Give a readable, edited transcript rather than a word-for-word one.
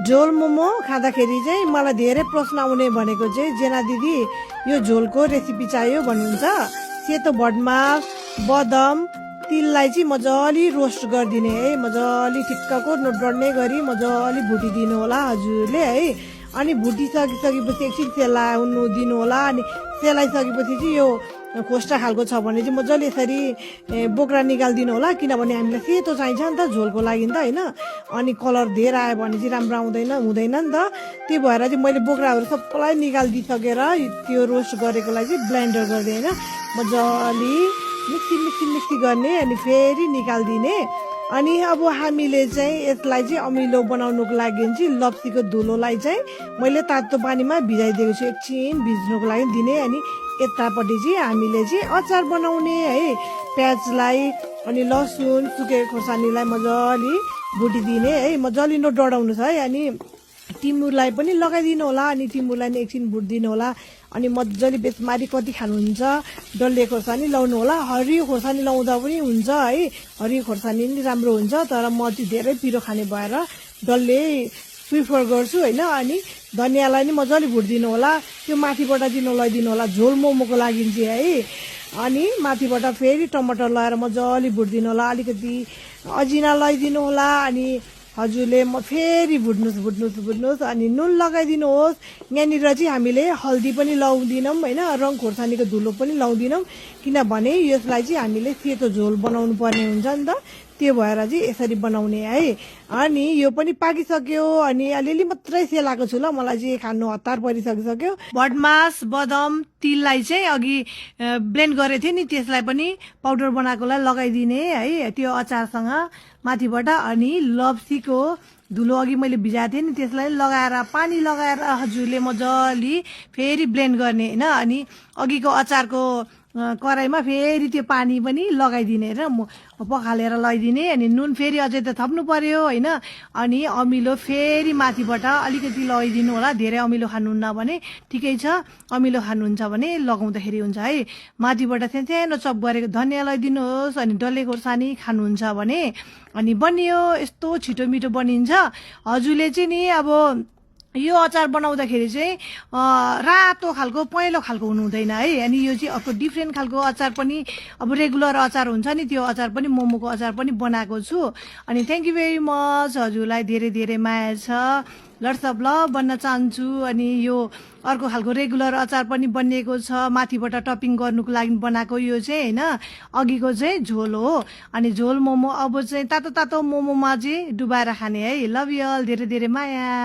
झोल मोमो खाँदाखेरि चाहिँ मलाई धेरै प्रश्न आउने भनेको चाहिँ जेना दिदी यो झोलको रेसिपी चाहियो भन्नुहुन्छ। सेतो भटमास बदाम तिललाई चाहिँ मजाले रोस्ट गरिदिने है, मजाले ठिक्कको डढ्ने गरी मजाले भुटिदिनु होला हजुरले है। अनि भुटिसकेपछि एकछिन सेलाउनु दिनु होला। अनि सेलाइसकेपछि चाहिँ यो खोस्टा खालको छ भने चाहिँ मजाले यसरी बोक्रा निकालिदिनु होला, किनभने हामीलाई सेतो चाहिन्छ नि त झोलको लागि त होइन। अनि कलर धेरै आयो भने चाहिँ राम्रो हुँदैन नि त। त्यही भएर चाहिँ मैले बोक्राहरू सबैलाई निकालिदिइसकेर त्यो रोस्ट गरेकोलाई चाहिँ ब्लेन्डर गर्दै होइन मजाले मिक्सी गर्ने अनि फेरि निकालिदिने। अनि अब हामीले चाहिँ यसलाई चाहिँ अमिलो बनाउनुको लागि चाहिँ लप्सीको धुलोलाई चाहिँ मैले तातो पानीमा भिजाइदिएको छु, एकछिन भिज्नुको लागि दिने। अनि यतापट्टि चाहिँ हामीले चाहिँ अचार बनाउने है, प्याजलाई अनि लसुन सुकेको खोर्सानीलाई मजाले भुटिदिने है, मजाले डढाउनु छ है। अनि टिमुरलाई पनि लगाइदिनु होला, अनि टिमुरलाई नि एकछिन भुटिदिनु होला। अनि मजाले बेसमारी कति खानुहुन्छ डल्ले खोर्सानी लाउनु होला, हरियो खोर्सानी लाउँदा पनि हुन्छ है, हरियो खोर्सानी पनि राम्रो हुन्छ। तर म चाहिँ धेरै पिरो खाने भएर डल्ले प्रिफर गर्छु होइन। अनि धनियाँलाई नि मजाले भुटिदिनु होला, त्यो माथिबाट चाहिँ नलगाइदिनु होला झोल मोमोको लागि चाहिँ है। अनि माथिबाट फेरि टमाटर लगाएर मजाले भुटिदिनु होला, अलिकति अजिना लगाइदिनु होला। अनि हजुरले फेरि भुट्नुहोस् अनि नुन लगाइदिनुहोस्। यहाँनिर चाहिँ हामीले हल्दी पनि लाउँदिनौँ होइन, रङ खोर्सानीको धुलो पनि लाउँदिनौँ, किनभने यसलाई चाहिँ हामीले सेतो झोल बनाउनु पर्ने हुन्छ नि त। त्यो भएर चाहिँ यसरी बनाउने है। अनि यो पनि पाकिसक्यो, अनि अलिअलि मात्रै सेलाएको छु ल, मलाई चाहिँ खानु हतार परिसकिसक्यो। भटमास बदाम तिललाई चाहिँ अघि ब्लेन्ड गरेको थिएँ नि, त्यसलाई पनि पाउडर बनाएकोलाई लगाइदिने है त्यो अचारसँग माथिबाट। अनि लप्सीको धुलो अघि मैले भिजाएको थिएँ नि, त्यसलाई लगाएर पानी लगाएर हजुरले मजाले फेरि ब्लेन्ड गर्ने होइन। अनि अघिको अचारको कराईमा फेरि त्यो पानी पनि लगाइदिने र पखालेर लगाइदिने। अनि नुन फेरि अझै त थप्नु पर्यो होइन। अनि अमिलो फेरि माथिबाट अलिकति लगाइदिनु होला, धेरै अमिलो खानुहुन्न भने ठिकै छ, अमिलो खानुहुन्छ भने लगाउँदाखेरि हुन्छ है। माथिबाट सानो चप गरेको धनियाँ लगाइदिनुहोस्। अनि डल्ले खोर्सानी खानुहुन्छ भने अनि बनियो, यस्तो छिटो मिठो बनिन्छ। हजुरले चाहिँ नि अब यो अचार बनाउँदाखेरि चाहिँ रातो खालको पहेँलो खालको हुनु हुँदैन है। अनि यो चाहिँ अर्को डिफ्रेन्ट खालको अचार पनि, अब रेगुलर अचार हुन्छ नि त्यो अचार पनि, मोमोको अचार पनि बनाएको छु। अनि थ्याङ्क यू भेरी मच, हजुरलाई धेरै धेरै माया छ, लट्स अफ लभ भन्न चाहन्छु। अनि यो अर्को खालको रेगुलर अचार पनि बनिएको छ, माथिबाट टपिङ गर्नुको लागि बनाएको यो चाहिँ होइन। अघिको चाहिँ झोल हो, अनि झोल मोमो अब चाहिँ तातो मोमोमा चाहिँ डुबाएर खाने है। लभ यू अल, धेरै धेरै माया।